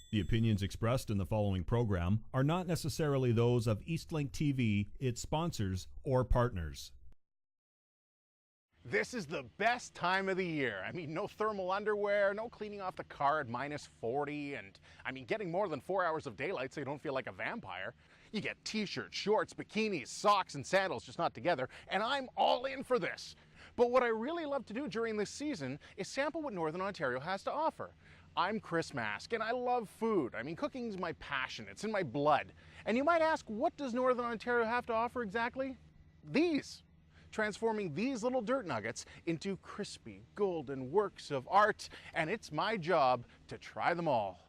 The opinions expressed in the following program are not necessarily those of Eastlink TV, its sponsors, or partners. This is the best time of the year. I mean, no thermal underwear, no cleaning off the car at -40, and I mean, getting more than 4 hours of daylight so you don't feel like a vampire. You get t-shirts, shorts, bikinis, socks, and sandals, just not together, and I'm all in for this. But what I really love to do during this season is sample what Northern Ontario has to offer. I'm Chris Mask, and I love food. I mean, cooking's my passion. It's in my blood. And you might ask, what does Northern Ontario have to offer exactly? These. Transforming these little dirt nuggets into crispy, golden works of art. And it's my job to try them all.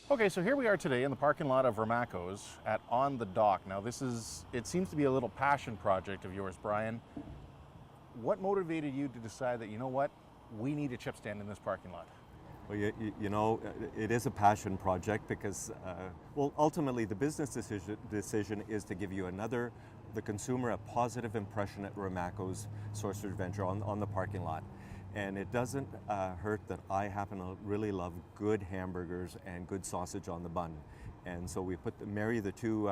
Okay, so here we are today in the parking lot of Vermaco's at On the Dock. Now it seems to be a little passion project of yours, Brian. What motivated you to decide that, you know what, we need a chip stand in this parking lot? Well, you know, it is a passion project because, well, ultimately the business decision is to give you the consumer, a positive impression at Vermaco's Source Adventure on the parking lot. And it doesn't hurt that I happen to really love good hamburgers and good sausage on the bun. And so we marry the two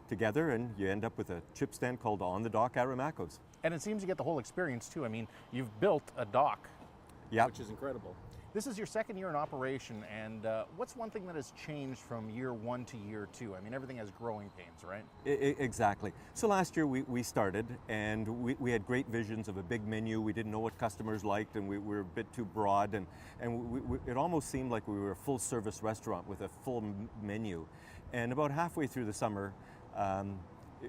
together, and you end up with a chip stand called On the Dock at Vermaco's. And it seems you get the whole experience too. I mean, you've built a dock, which is incredible. This is your second year in operation, and what's one thing that has changed from year one to year two? I mean, everything has growing pains, right? Exactly. So last year we started, and we had great visions of a big menu. We didn't know what customers liked, and we were a bit too broad, and it almost seemed like we were a full-service restaurant with a full menu. And about halfway through the summer,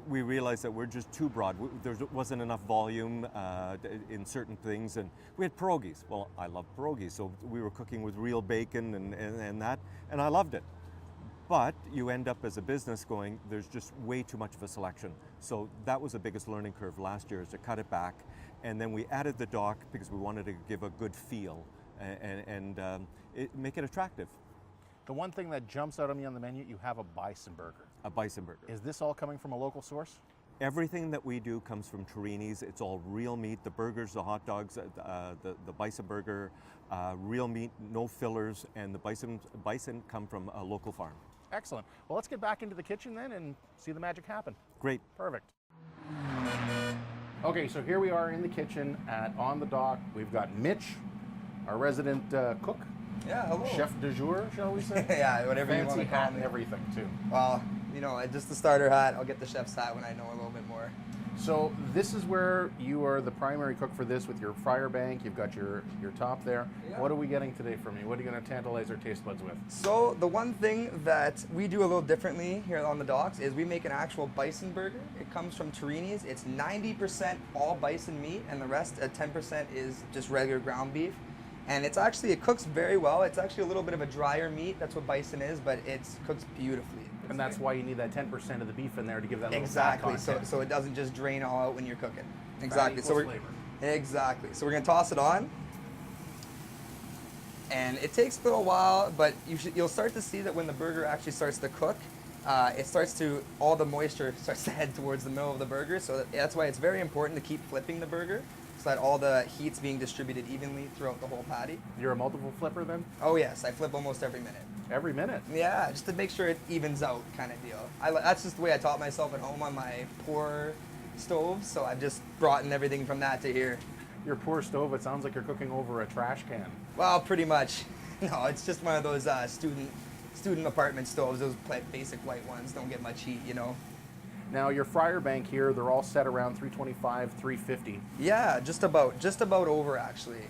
we realized that we're just too broad. There wasn't enough volume in certain things, and we had pierogies. Well, I love pierogies, so we were cooking with real bacon and that, and I loved it. But you end up as a business going, there's just way too much of a selection. So that was the biggest learning curve last year, is to cut it back. And then we added the dock because we wanted to give a good feel and make it attractive. The one thing that jumps out at me on the menu, you have a Bison Burger. A Bison Burger. Is this all coming from a local source? Everything that we do comes from Torini's. It's all real meat. The burgers, the hot dogs, the Bison Burger, real meat, no fillers, and the bison come from a local farm. Excellent. Well, let's get back into the kitchen then and see the magic happen. Great. Perfect. Okay, so here we are in the kitchen at On the Dock. We've got Mitch, our resident cook. Yeah, hello. Chef du jour, shall we say? Yeah, whatever you want to Fancy call hat me. and everything, too. Well, you know, just the starter hat. I'll get the chef's hat when I know a little bit more. So this is where you are the primary cook for this with your fryer bank. You've got your top there. Yeah. What are we getting today from you? What are you going to tantalize our taste buds with? So the one thing that we do a little differently here on the docks is we make an actual bison burger. It comes from Torini's. It's 90% all bison meat, and the rest, 10% is just regular ground beef. And it cooks very well. It's actually a little bit of a drier meat. That's what bison is, but it cooks beautifully. And that's why you need that 10% of the beef in there to give that little Exactly. fat content. So it doesn't just drain all out when you're cooking. Fat Exactly. So equals flavor. Exactly. So we're gonna toss it on, and it takes a little while, but you'll start to see that when the burger actually starts to cook, all the moisture starts to head towards the middle of the burger. So that's why it's very important to keep flipping the burger, so that all the heat's being distributed evenly throughout the whole patty. You're a multiple flipper then? Oh yes, I flip almost every minute. Every minute? Yeah, just to make sure it evens out, kind of deal. That's just the way I taught myself at home on my poor stove, so I've just brought in everything from that to here. Your poor stove, it sounds like you're cooking over a trash can. Well, pretty much. No, it's just one of those student apartment stoves, those basic white ones, don't get much heat, you know. Now your fryer bank here, they're all set around 325, 350. Yeah, just about over actually.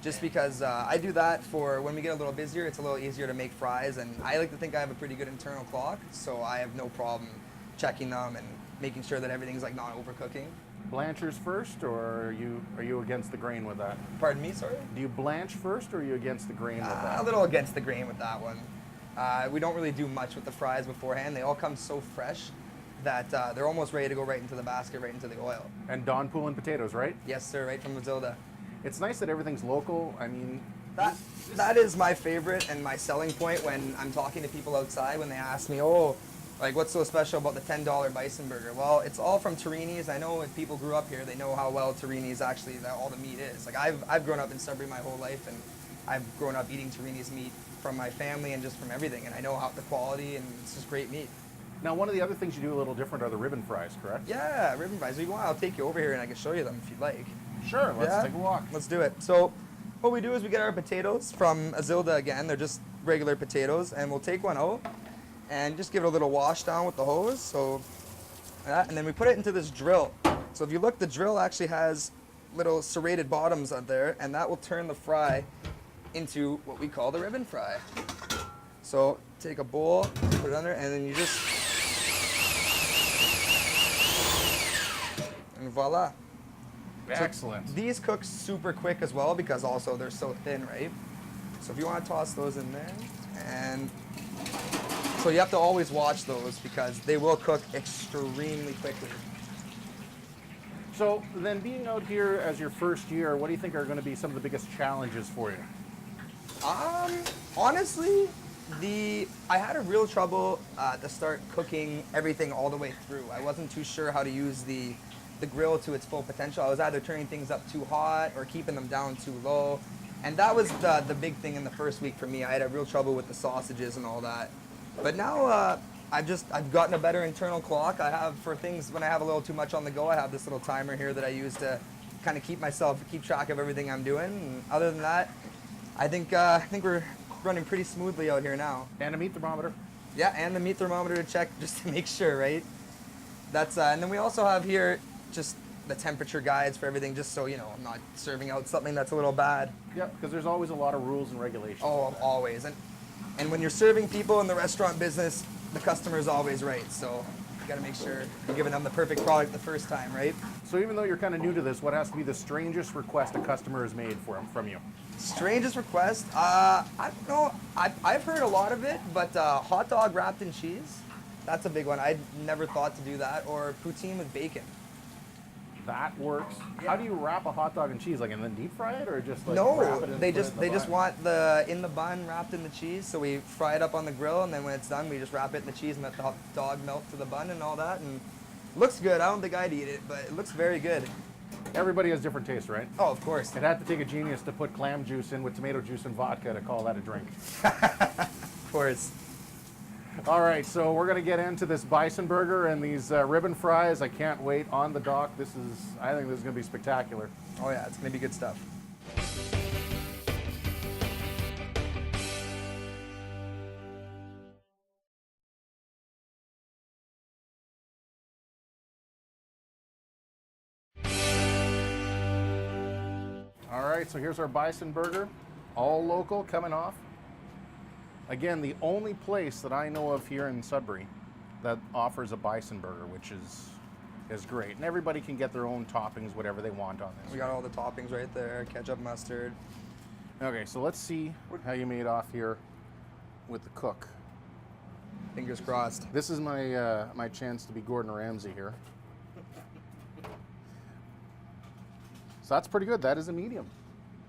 Just because I do that for when we get a little busier, it's a little easier to make fries, and I like to think I have a pretty good internal clock, so I have no problem checking them and making sure that everything's like not overcooking. Blanchers first, or are you against the grain with that? Pardon me, sorry? Do you blanch first, or are you against the grain with that? A little against the grain with that one. We don't really do much with the fries beforehand. They all come so fresh that they're almost ready to go right into the basket, right into the oil. And Don pulling potatoes, right? Yes, sir, right from Matilda. It's nice that everything's local. I mean, That is my favorite and my selling point when I'm talking to people outside when they ask me, oh, like, what's so special about the $10 Bison Burger? Well, it's all from Torini's. I know if people grew up here, they know how well Torini's actually, all the meat is. Like, I've grown up in Sudbury my whole life, and I've grown up eating Torini's meat from my family and just from everything, and I know how the quality, and it's just great meat. now one of the other things you do a little different are the ribbon fries, correct? Yeah, ribbon fries. If you want, I'll take you over here and I can show you them if you'd like. Sure, let's Yeah? take a walk. Let's do it. So what we do is we get our potatoes from Azilda again. They're just regular potatoes, and we'll take one out and just give it a little wash down with the hose. So that, and then we put it into this drill. So if you look, the drill actually has little serrated bottoms on there, and that will turn the fry into what we call the ribbon fry. So take a bowl, put it on there, and then you just, and voila. Excellent. These cook super quick as well because also they're so thin, right? So if you want to toss those in there, and so you have to always watch those because they will cook extremely quickly. So then being out here as your first year, what do you think are going to be some of the biggest challenges for you? Honestly, I had a real trouble to start cooking everything all the way through. I wasn't too sure how to use the grill to its full potential. I was either turning things up too hot or keeping them down too low. And that was the big thing in the first week for me. I had a real trouble with the sausages and all that. But now I've gotten a better internal clock. I have for things when I have a little too much on the go, I have this little timer here that I use to kind of keep track of everything I'm doing. And other than that, I think we're running pretty smoothly out here now. And a meat thermometer. Yeah, and the meat thermometer to check just to make sure, right? That's and then we also have here just the temperature guides for everything, just so you know I'm not serving out something that's a little bad. Yep, because there's always a lot of rules and regulations. Oh, always. And when you're serving people in the restaurant business, the customer's always right. So you got to make sure you're giving them the perfect product the first time, right? So even though you're kind of new to this, what has to be the strangest request a customer has made from you? Strangest request? I don't know. I've heard a lot of it, but hot dog wrapped in cheese, that's a big one. I'd never thought to do that. Or poutine with bacon. That works. Yeah. How do you wrap a hot dog in cheese? Like, and then deep fry it, or just like No, wrap it and they put it just in the bun? want in the bun wrapped in the cheese. So we fry it up on the grill, and then when it's done, we just wrap it in the cheese and let the hot dog melt to the bun and all that. And it looks good. I don't think I'd eat it, but it looks very good. Everybody has different tastes, right? Oh, of course. It had to take a genius to put clam juice in with tomato juice and vodka to call that a drink. Of course. All right, so we're going to get into this Bison Burger and these ribbon fries. I can't wait on the dock. I think this is going to be spectacular. Oh yeah, it's gonna be good stuff. All right, so here's our Bison Burger, all local, coming off. Again, the only place that I know of here in Sudbury that offers a Bison Burger, which is great. And everybody can get their own toppings, whatever they want on this. We got all the toppings right there: ketchup, mustard. Okay, so let's see how you made off here with the cook. Fingers crossed. This is my my chance to be Gordon Ramsay here. So that's pretty good. That is a medium.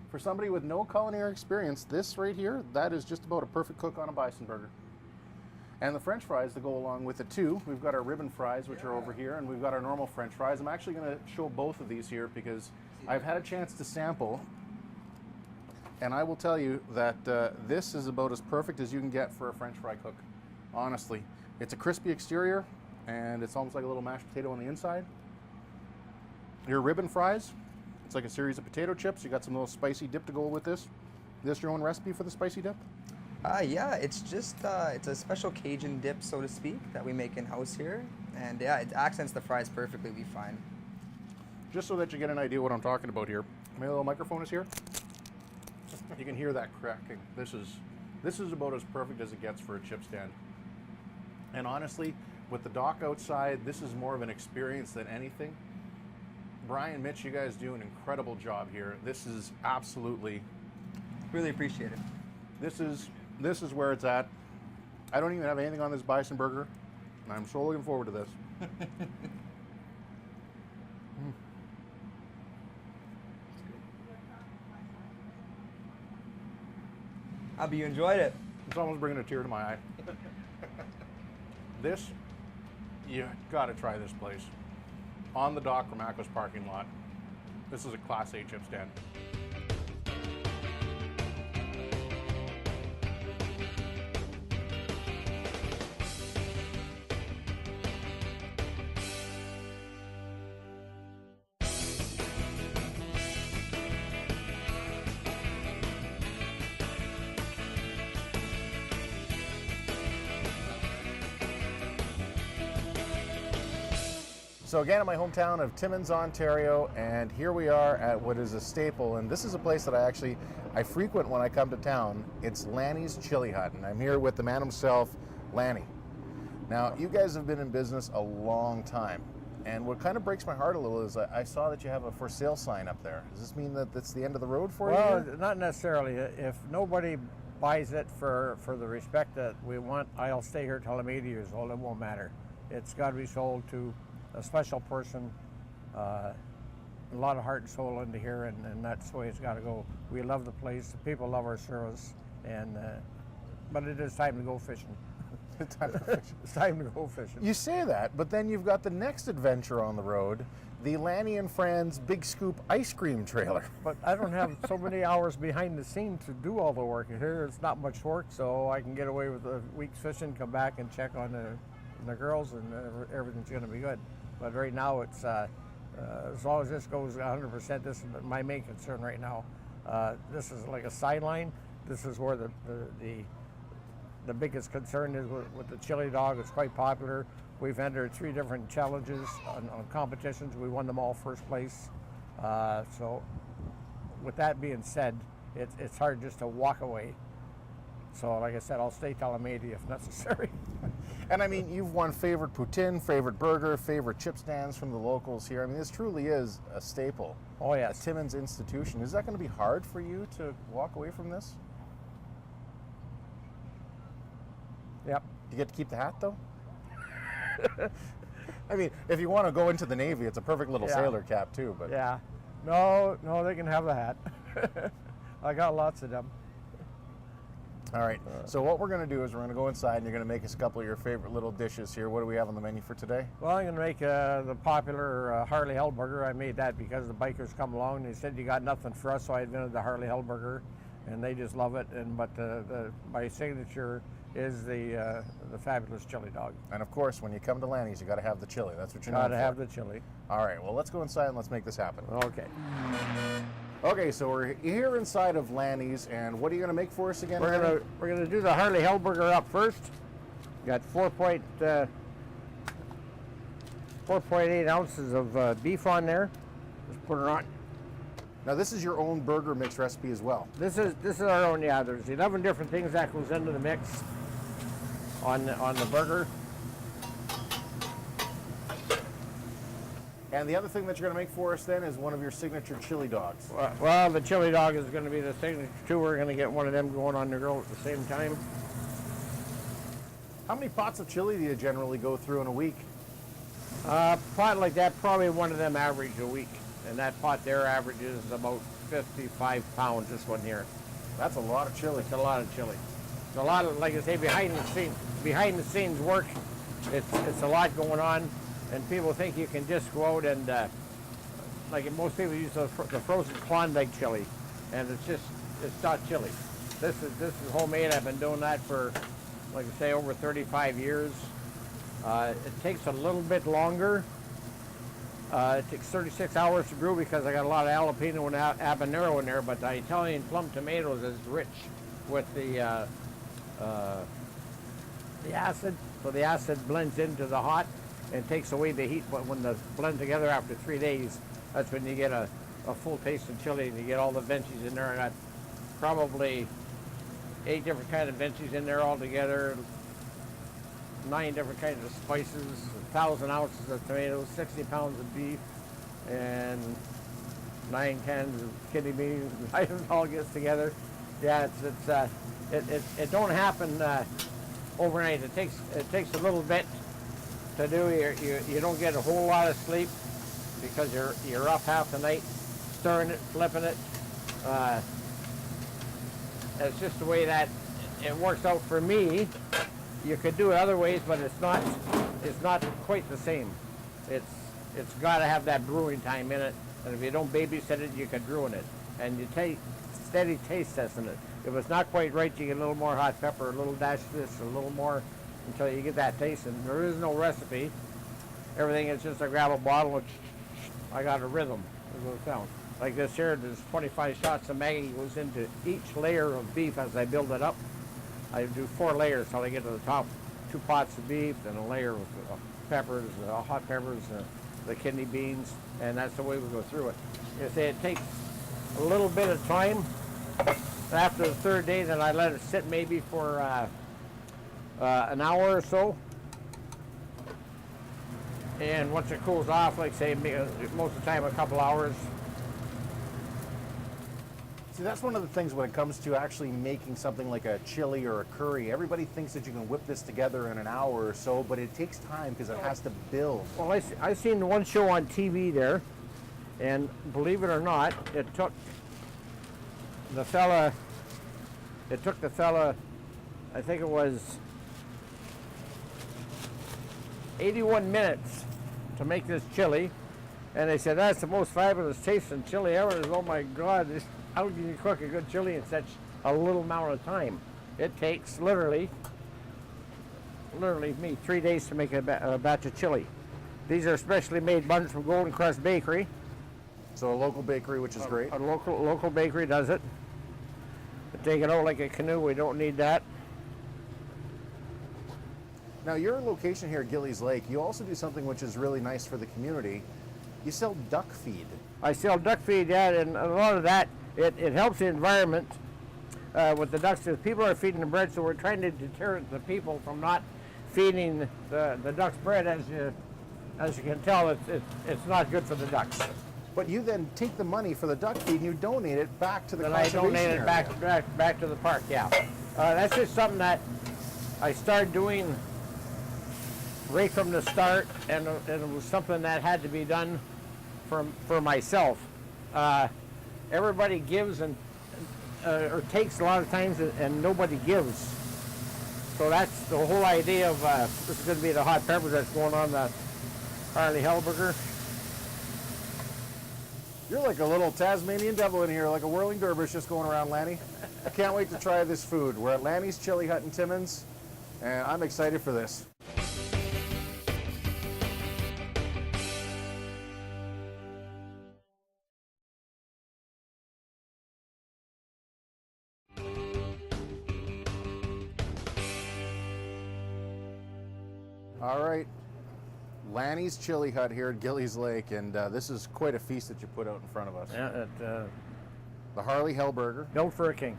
For somebody with no culinary experience, this right here, that is just about a perfect cook on a Bison Burger. And the French fries that go along with it too. We've got our ribbon fries, which are over here, and we've got our normal French fries. I'm actually going to show both of these here because I've had a chance to sample, and I will tell you that this is about as perfect as you can get for a French fry cook. Honestly, it's a crispy exterior, and it's almost like a little mashed potato on the inside. Your ribbon fries, it's like a series of potato chips. You got some little spicy dip to go with this. Is this your own recipe for the spicy dip? Yeah, it's just it's a special Cajun dip, so to speak, that we make in house here, and yeah, it accents the fries perfectly. We find. Just so that you get an idea what I'm talking about here. My little microphone is here. You can hear that cracking. This is about as perfect as it gets for a chip stand. And honestly, with the dock outside, this is more of an experience than anything. Brian, Mitch, you guys do an incredible job here. This is absolutely, Really appreciate it. this is where it's at. I don't even have anything on this Bison Burger, and I'm so looking forward to this. Abby, you enjoyed it. It's almost bringing a tear to my eye. This, you gotta try this place. On the dock from Aqua's parking lot. This is a Class A chip stand. So again, in my hometown of Timmins, Ontario, and here we are at what is a staple, and this is a place that I frequent when I come to town. It's Lanny's Chili Hut, and I'm here with the man himself, Lanny. Now, you guys have been in business a long time, and what kind of breaks my heart a little is I saw that you have a for sale sign up there. Does this mean that that's the end of the road for you? Well, not necessarily. If nobody buys it for the respect that we want, I'll stay here till I'm 80 years old. It won't matter. It's got to be sold to a special person, a lot of heart and soul into here, and that's the way it's got to go. We love the place, the people love our service, and but it is time to go fishing. It's time to fish. It's time to go fishing. You say that, but then you've got the next adventure on the road, the Lanny and Friends Big Scoop ice cream trailer. But I don't have so many hours behind the scene to do all the work. Here it's not much work, so I can get away with a week's fishing, come back and check on the girls, and everything's going to be good. But right now, it's as long as this goes 100%, this is my main concern right now. This is like a sideline. This is where the biggest concern is with the chili dog. It's quite popular. We've entered 3 different challenges on competitions. We won them all first place. So with that being said, it's hard just to walk away. So like I said, I'll stay till I'm 80 if necessary. And I mean, you've won favorite poutine, favorite burger, favorite chip stands from the locals here. I mean, this truly is a staple. Oh yes. A Timmins institution. Is that going to be hard for you to walk away from this? Yep. Do you get to keep the hat though? I mean, if you want to go into the Navy, it's a perfect little sailor cap too. But yeah, no, they can have the hat. I got lots of them. All right. So what we're going to do is we're going to go inside, and you're going to make us a couple of your favorite little dishes here. What do we have on the menu for today? Well, I'm going to make the popular Harley Hell Burger. I made that because the bikers come along and they said you got nothing for us, so I invented the Harley Hell Burger, and they just love it. But my signature is the fabulous chili dog. And of course, when you come to Lanny's, you got to have the chili. That's what you're Got known to for. have the chili. All right. Well, let's go inside and let's make this happen. Okay. Okay, so we're here inside of Lanny's, and what are you going to make for us again? We're gonna do the Harley Hell Burger up first. Got 4.8 ounces of beef on there. Just put it on. Now this is your own burger mix recipe as well. This is our own. Yeah, there's 11 different things that goes into the mix on the burger. And the other thing that you're going to make for us then is one of your signature chili dogs. Well, the chili dog is going to be the signature too. We're going to get one of them going on the grill at the same time. How many pots of chili do you generally go through in a week? Pot like that, probably one of them average a week. And that pot there averages about 55 pounds, this one here. That's a lot of chili. It's a lot of chili. It's a lot of, like I say, behind the scenes work. It's a lot going on. And people think you can just go out and, like most people use the frozen Klondike chili, and it's not chili. This is homemade. I've been doing that for, like I say, over 35 years. It takes a little bit longer. It takes 36 hours to brew because I got a lot of jalapeno and habanero in there, but the Italian plum tomatoes is rich with the acid, so the acid blends into the hot and takes away the heat. But when they blend together after 3 days, that's when you get a full taste of chili, and you get all the veggies in there. I got probably 8 different kind of veggies in there all together. 9 different kinds of spices, 1,000 ounces of tomatoes, 60 pounds of beef, and 9 cans of kidney beans. It all gets together. Yeah, it don't happen overnight. It takes a little bit to do. You don't get a whole lot of sleep because you're up half the night stirring it, flipping it. It's just the way that it works out for me. You could do it other ways, but it's not quite the same. It's got to have that brewing time in it, and if you don't babysit it, you could ruin it. And you take steady taste testing it. If it's not quite right, you get a little more hot pepper, a little dash of this, a little more, until you get that taste. And there is no recipe. Everything is just I grab a bottle and I got a rhythm. Is what it sounds. Like this here, there's 25 shots of Maggie goes into each layer of beef as I build it up. I do 4 layers till I get to the top. 2 pots of beef, then a layer of peppers, hot peppers, the kidney beans, and that's the way we go through it. You say it takes a little bit of time. After the 3rd day, then I let it sit maybe for an hour or so. And once it cools off, like say most of the time a couple hours. See, that's one of the things when it comes to actually making something like a chili or a curry. Everybody thinks that you can whip this together in an hour or so, but it takes time because it has to build. Well, I seen one show on TV there, and believe it or not, it took the fella, I think it was 81 minutes to make this chili, and they said that's the most fabulous tasting chili ever. Oh my God, how can you cook a good chili in such a little amount of time? It takes literally me 3 days to make a batch of chili. These are specially made buns from Golden Crust Bakery. So a local bakery, which is great. A local bakery does it. But take it out like a canoe, we don't need that. Now, your location here at Gillies Lake, you also do something which is really nice for the community. You sell duck feed. I sell duck feed, yeah, and a lot of that, it helps the environment with the ducks. People are feeding the bread, so we're trying to deter the people from not feeding the ducks bread. As you can tell, it's not good for the ducks. But you then take the money for the duck feed and you donate it back to the conservation I donate it area. back to the park, yeah. That's just something that I started doing right from the start, and it was something that had to be done for myself. Everybody gives or takes a lot of times, and nobody gives. So that's the whole idea of this is going to be the hot peppers that's going on the Harley Hell Burger. You're like a little Tasmanian devil in here, like a whirling dervish just going around, Lanny. I can't wait to try this food. We're at Lanny's Chili Hut in Timmins, and I'm excited for this. All right, Lanny's Chili Hut here at Gillies Lake, and this is quite a feast that you put out in front of us. Yeah, The Harley Hell Burger. built for a king.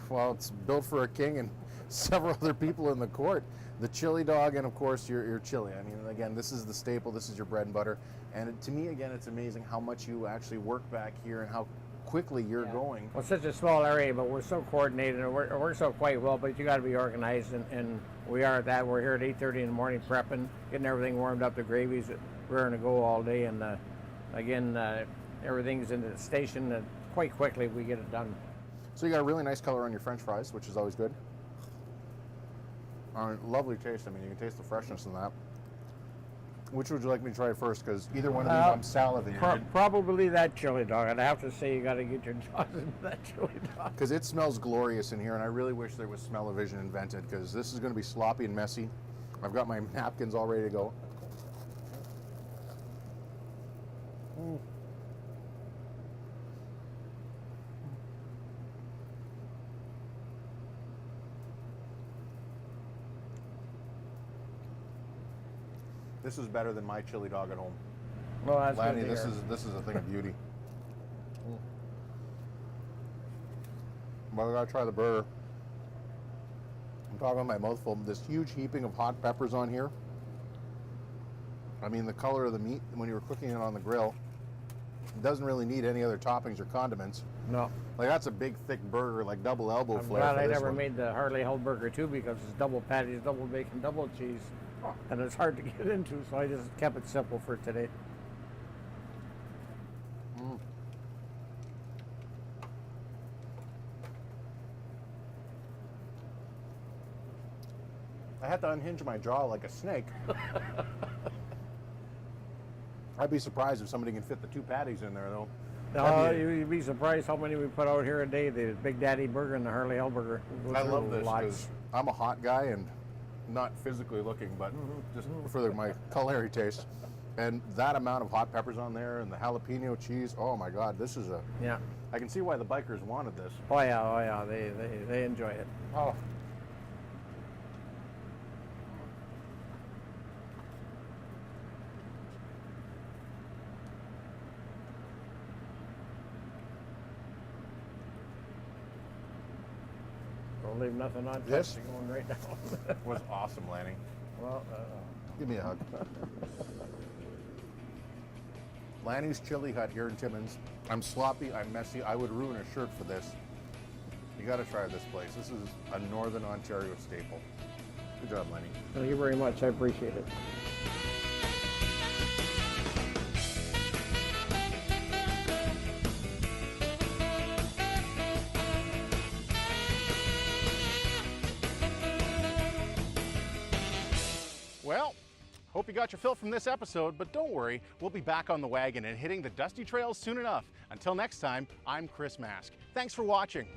Well, it's built for a king and several other people in the court. The chili dog and, of course, your chili. I mean, again, this is the staple. This is your bread and butter. And to me, again, it's amazing how much you actually work back here and how quickly you're going. Well, it's such a small area, but we're so coordinated and it works out quite well, but you got to be organized, and we are at that. We're here at 8:30 in the morning prepping, getting everything warmed up, the gravies, rearing to go all day, and again, everything's in the station, and quite quickly we get it done. So you got a really nice color on your French fries, which is always good. Lovely taste. I mean, you can taste the freshness in that. Which would you like me to try first? Because either one of these, I'm salivating. Probably that chili dog. And I have to say, you got to get your jaws into that chili dog. Because it smells glorious in here, and I really wish there was smell-o-vision invented, because this is going to be sloppy and messy. I've got my napkins all ready to go. This is better than my chili dog at home. Well, that's Lanny, good to hear. this is a thing of beauty. But I gotta try the burger. I'm talking with my mouth full. This huge heaping of hot peppers on here. I mean, the color of the meat when you were cooking it on the grill, it doesn't really need any other toppings or condiments. No. Like, that's a big, thick burger, like double elbow I'm flair. glad for I this never one. made the Harley Hell Burger too, because it's double patties, double bacon, double cheese, and it's hard to get into, so I just kept it simple for today. I had to unhinge my jaw like a snake. I'd be surprised if somebody can fit the 2 patties in there, though. You'd be surprised how many we put out here a day. The Big Daddy Burger and the Harley Hell Burger. I love this because I'm a hot guy and not physically looking, but just for my culinary taste. And that amount of hot peppers on there and the jalapeno cheese, oh my God, this is a... Yeah. I can see why the bikers wanted this. Oh yeah, they enjoy it. Oh. Don't leave nothing untouched. This You're going right down. was awesome, Lanny. Well, Give me a hug. Lanny's Chili Hut here in Timmins. I'm sloppy, I'm messy. I would ruin a shirt for this. You got to try this place. This is a Northern Ontario staple. Good job, Lanny. thank you very much. I appreciate it. Well, hope you got your fill from this episode, but don't worry, we'll be back on the wagon and hitting the dusty trails soon enough. Until next time, I'm Chris Mask. Thanks for watching.